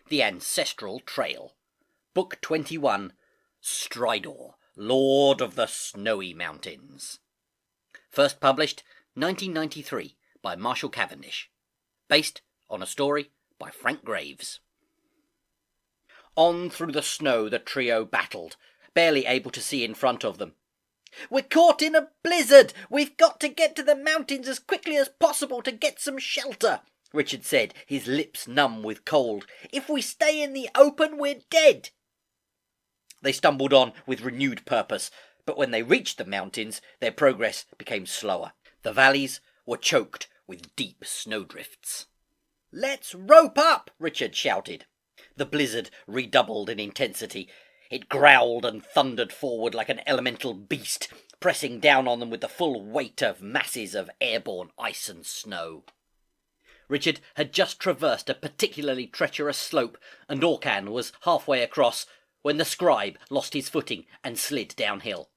The Ancestral Trail. Book 21, Stridor, Lord of the Snowy Mountains. First published 1993 by Marshall Cavendish. Based on a story by Frank Graves. On through the snow the trio battled, barely able to see in front of them. "We're caught in a blizzard! We've got to get to the mountains as quickly as possible to get some shelter," Richard said, his lips numb with cold. "If we stay in the open, we're dead." They stumbled on with renewed purpose, but when they reached the mountains, their progress became slower. The valleys were choked with deep snowdrifts. "Let's rope up!" Richard shouted. The blizzard redoubled in intensity. It growled and thundered forward like an elemental beast, pressing down on them with the full weight of masses of airborne ice and snow. Richard had just traversed a particularly treacherous slope, and Orcan was halfway across, when the scribe lost his footing and slid downhill.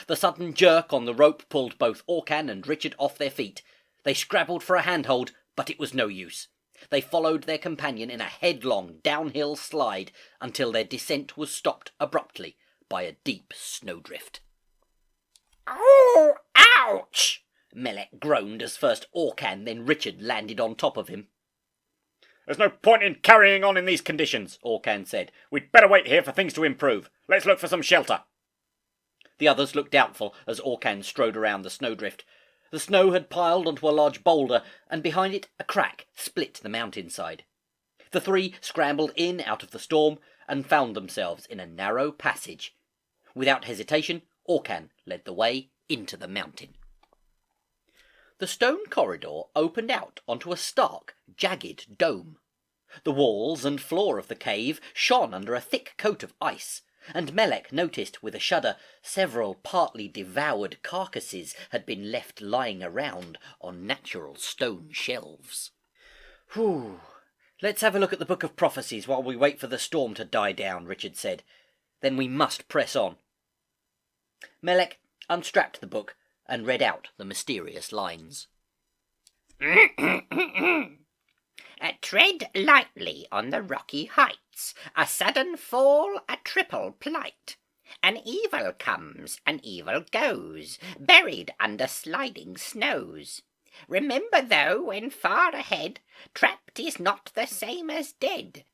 The sudden jerk on the rope pulled both Orcan and Richard off their feet. They scrabbled for a handhold, but it was no use. They followed their companion in a headlong downhill slide until their descent was stopped abruptly by a deep snowdrift. "Oh, ouch!" Melek groaned as first Orcan, then Richard landed on top of him. "There's no point in carrying on in these conditions," Orcan said. "We'd better wait here for things to improve. Let's look for some shelter." The others looked doubtful as Orcan strode around the snowdrift. The snow had piled onto a large boulder, and behind it a crack split the mountainside. The three scrambled in out of the storm and found themselves in a narrow passage. Without hesitation, Orcan led the way into the mountain. The stone corridor opened out onto a stark, jagged dome. The walls and floor of the cave shone under a thick coat of ice, and Melek noticed with a shudder several partly devoured carcasses had been left lying around on natural stone shelves. "Whew! Let's have a look at the Book of Prophecies while we wait for the storm to die down," Richard said. "Then we must press on." Melek unstrapped the book and read out the mysterious lines. "Tread lightly on the rocky heights, a sudden fall, a triple plight. An evil comes, an evil goes, buried under sliding snows. Remember, though, when far ahead, trapped is not the same as dead,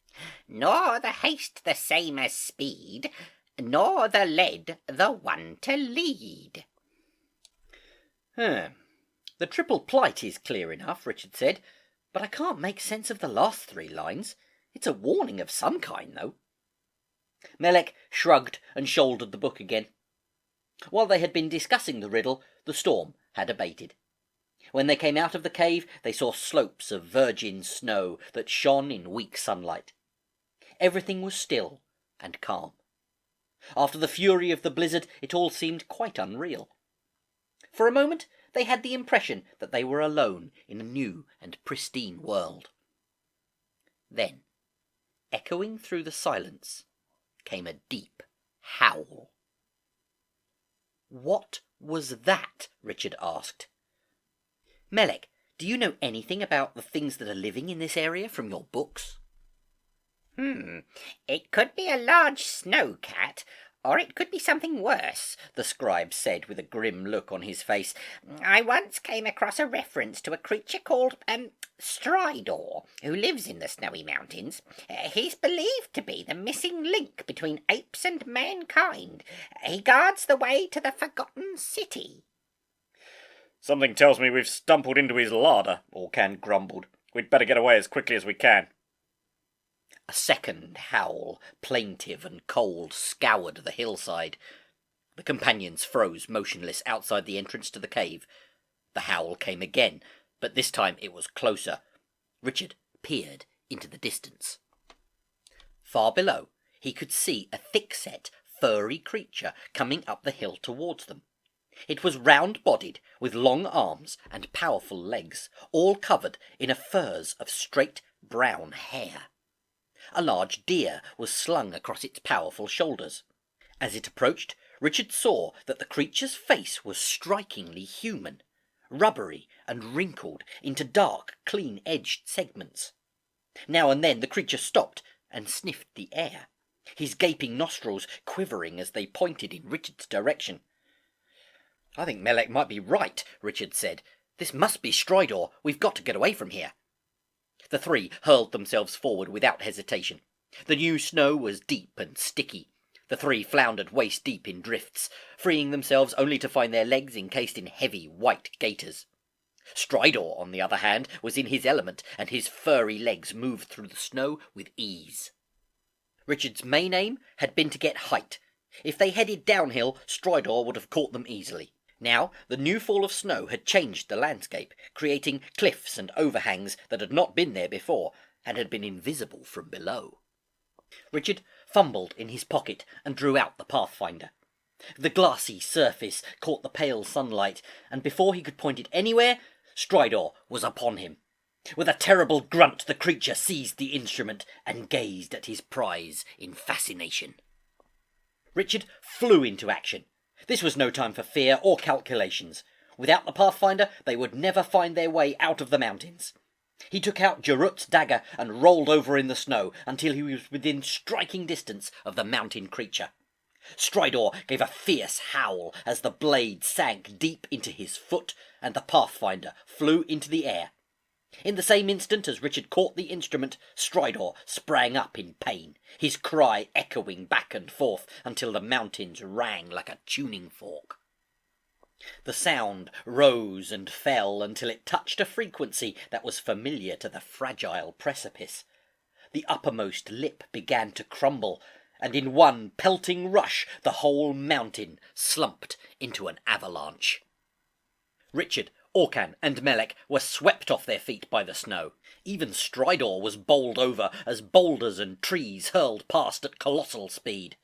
nor the haste the same as speed, nor the lead the one to lead." The triple plight is clear enough, Richard said, but I can't make sense of the last three lines. It's a warning of some kind, though. Melek shrugged and shouldered the book again. While they had been discussing the riddle, the storm had abated. When they came out of the cave, they saw slopes of virgin snow that shone in weak sunlight. Everything was still and calm. After the fury of the blizzard, it all seemed quite unreal. For a moment, they had the impression that they were alone in a new and pristine world. Then, echoing through the silence, came a deep howl. "What was that?" Richard asked. "Melek, do you know anything about the things that are living in this area from your books?" It could be a large snow cat, or it could be something worse," the scribe said with a grim look on his face. "I once came across a reference to a creature called Stridor, who lives in the snowy mountains. He's believed to be the missing link between apes and mankind. He guards the way to the forgotten city." "Something tells me we've stumbled into his larder," Orcan grumbled. "We'd better get away as quickly as we can." A second howl, plaintive and cold, scoured the hillside. The companions froze motionless outside the entrance to the cave. The howl came again, but this time it was closer. Richard peered into the distance. Far below, he could see a thick-set, furry creature coming up the hill towards them. It was round-bodied, with long arms and powerful legs, all covered in a furze of straight brown hair. A large deer was slung across its powerful shoulders. As it approached, Richard saw that the creature's face was strikingly human, rubbery and wrinkled into dark, clean-edged segments. Now and then the creature stopped and sniffed the air, his gaping nostrils quivering as they pointed in Richard's direction. "I think Melek might be right," Richard said. "This must be Stridor. We've got to get away from here." The three hurled themselves forward without hesitation. The new snow was deep and sticky. The three floundered waist-deep in drifts, freeing themselves only to find their legs encased in heavy white gaiters. Stridor, on the other hand, was in his element, and his furry legs moved through the snow with ease. Richard's main aim had been to get height. If they headed downhill, Stridor would have caught them easily. Now, the new fall of snow had changed the landscape, creating cliffs and overhangs that had not been there before, and had been invisible from below. Richard fumbled in his pocket and drew out the Pathfinder. The glassy surface caught the pale sunlight, and before he could point it anywhere, Stridor was upon him. With a terrible grunt, the creature seized the instrument and gazed at his prize in fascination. Richard flew into action. This was no time for fear or calculations. Without the Pathfinder, they would never find their way out of the mountains. He took out Jarut's dagger and rolled over in the snow until he was within striking distance of the mountain creature. Stridor gave a fierce howl as the blade sank deep into his foot, and the Pathfinder flew into the air. In the same instant as Richard caught the instrument, Stridor sprang up in pain, his cry echoing back and forth until the mountains rang like a tuning fork. The sound rose and fell until it touched a frequency that was familiar to the fragile precipice. The uppermost lip began to crumble, and in one pelting rush the whole mountain slumped into an avalanche. Richard, Orcan, and Melek were swept off their feet by the snow. Even Stridor was bowled over as boulders and trees hurled past at colossal speed.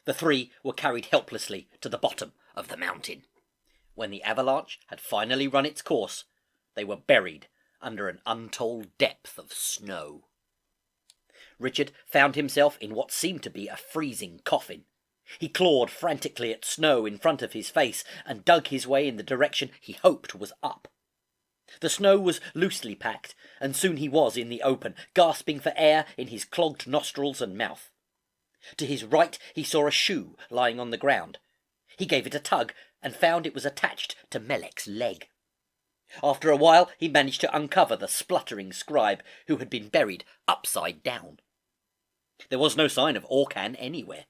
The three were carried helplessly to the bottom of the mountain. When the avalanche had finally run its course, they were buried under an untold depth of snow. Richard found himself in what seemed to be a freezing coffin. He clawed frantically at snow in front of his face and dug his way in the direction he hoped was up. The snow was loosely packed, and soon he was in the open, gasping for air in his clogged nostrils and mouth. To his right he saw a shoe lying on the ground. He gave it a tug and found it was attached to Melek's leg. After a while he managed to uncover the spluttering scribe, who had been buried upside down. There was no sign of Orcan anywhere.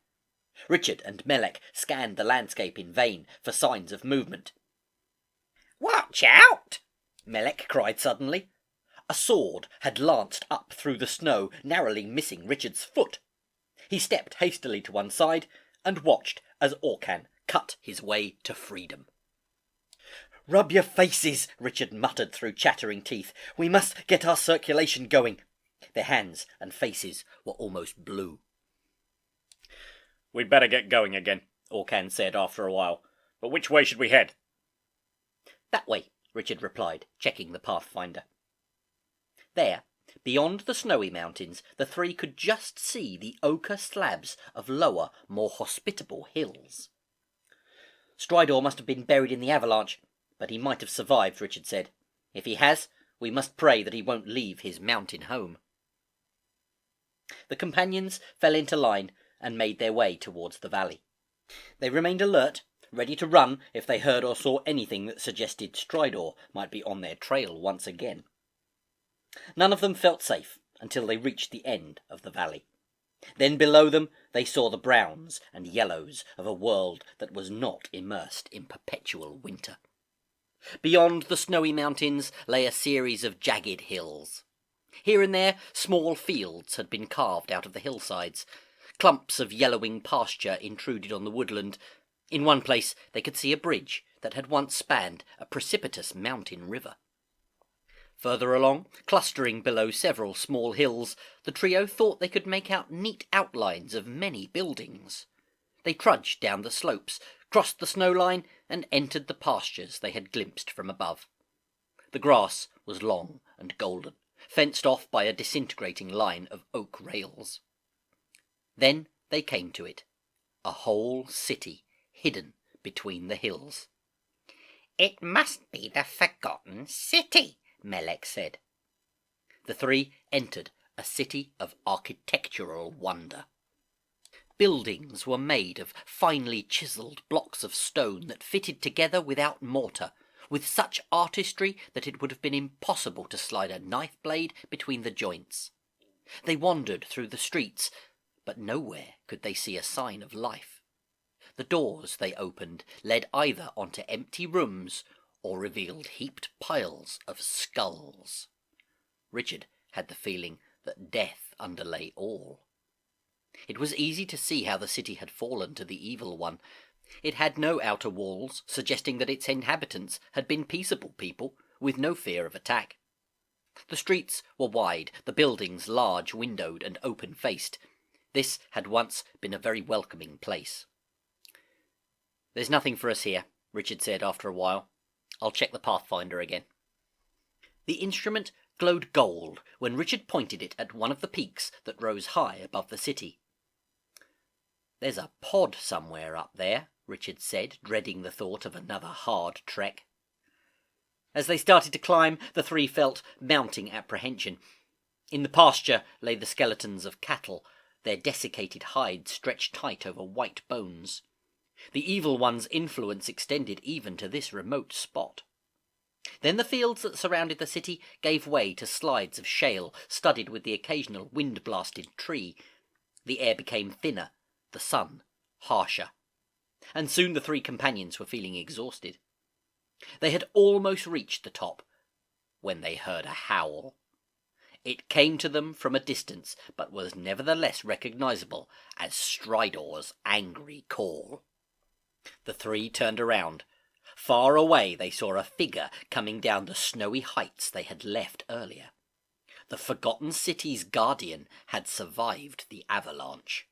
Richard and Melek scanned the landscape in vain for signs of movement. "Watch out!" Melek cried suddenly. A sword had lanced up through the snow, narrowly missing Richard's foot. He stepped hastily to one side and watched as Orcan cut his way to freedom. "Rub your faces," Richard muttered through chattering teeth. "We must get our circulation going." Their hands and faces were almost blue. "We'd better get going again," Orcan said after a while. "But which way should we head?" "That way," Richard replied, checking the Pathfinder. There, beyond the snowy mountains, the three could just see the ochre slabs of lower, more hospitable hills. Stridor must have been buried in the avalanche, but he might have survived, Richard said. If he has, we must pray that he won't leave his mountain home. The companions fell into line and made their way towards the valley. They remained alert, ready to run if they heard or saw anything that suggested Stridor might be on their trail once again. None of them felt safe until they reached the end of the valley. Then below them they saw the browns and yellows of a world that was not immersed in perpetual winter. Beyond the snowy mountains lay a series of jagged hills. Here and there small fields had been carved out of the hillsides. Clumps of yellowing pasture intruded on the woodland. In one place they could see a bridge that had once spanned a precipitous mountain river. Further along, clustering below several small hills, the trio thought they could make out neat outlines of many buildings. They trudged down the slopes, crossed the snow line, and entered the pastures they had glimpsed from above. The grass was long and golden, fenced off by a disintegrating line of oak rails. Then they came to it, a whole city hidden between the hills. "It must be the Forgotten City," Melek said. The three entered a city of architectural wonder. Buildings were made of finely chiselled blocks of stone that fitted together without mortar, with such artistry that it would have been impossible to slide a knife blade between the joints. They wandered through the streets, but nowhere could they see a sign of life. The doors they opened led either onto empty rooms or revealed heaped piles of skulls. Richard had the feeling that death underlay all. It was easy to see how the city had fallen to the evil one. It had no outer walls, suggesting that its inhabitants had been peaceable people, with no fear of attack. The streets were wide, the buildings large, windowed and open-faced. This had once been a very welcoming place. "There's nothing for us here," Richard said after a while. "I'll check the Pathfinder again." The instrument glowed gold when Richard pointed it at one of the peaks that rose high above the city. "There's a pod somewhere up there," Richard said, dreading the thought of another hard trek. As they started to climb, the three felt mounting apprehension. In the pasture lay the skeletons of cattle, their desiccated hides stretched tight over white bones. The evil one's influence extended even to this remote spot. Then the fields that surrounded the city gave way to slides of shale, studded with the occasional wind-blasted tree. The air became thinner, the sun harsher, and soon the three companions were feeling exhausted. They had almost reached the top when they heard a howl. It came to them from a distance, but was nevertheless recognizable as Stridor's angry call. The three turned around. Far away they saw a figure coming down the snowy heights they had left earlier. The forgotten city's guardian had survived the avalanche.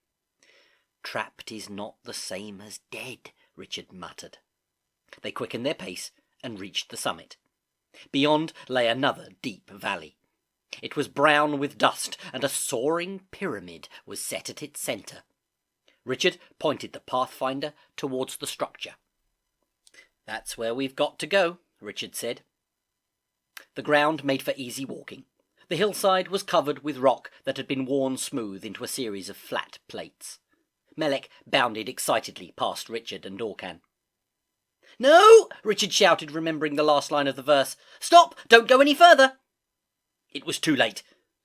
"Trapped is not the same as dead," Richard muttered. They quickened their pace and reached the summit. Beyond lay another deep valley. It was brown with dust, and a soaring pyramid was set at its centre. Richard pointed the Pathfinder towards the structure. "That's where we've got to go," Richard said. The ground made for easy walking. The hillside was covered with rock that had been worn smooth into a series of flat plates. Melek bounded excitedly past Richard and Orcan. "No!" Richard shouted, remembering the last line of the verse. "Stop! Don't go any further!" It was too late.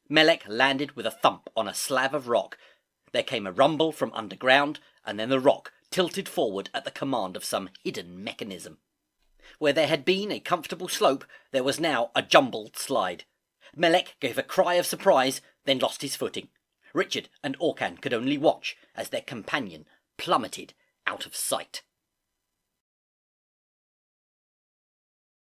Melek landed with a thump on a slab of rock. There came a rumble from underground, and then the rock tilted forward at the command of some hidden mechanism. Where there had been a comfortable slope, there was now a jumbled slide. Melek gave a cry of surprise, then lost his footing. Richard and Orcan could only watch as their companion plummeted out of sight.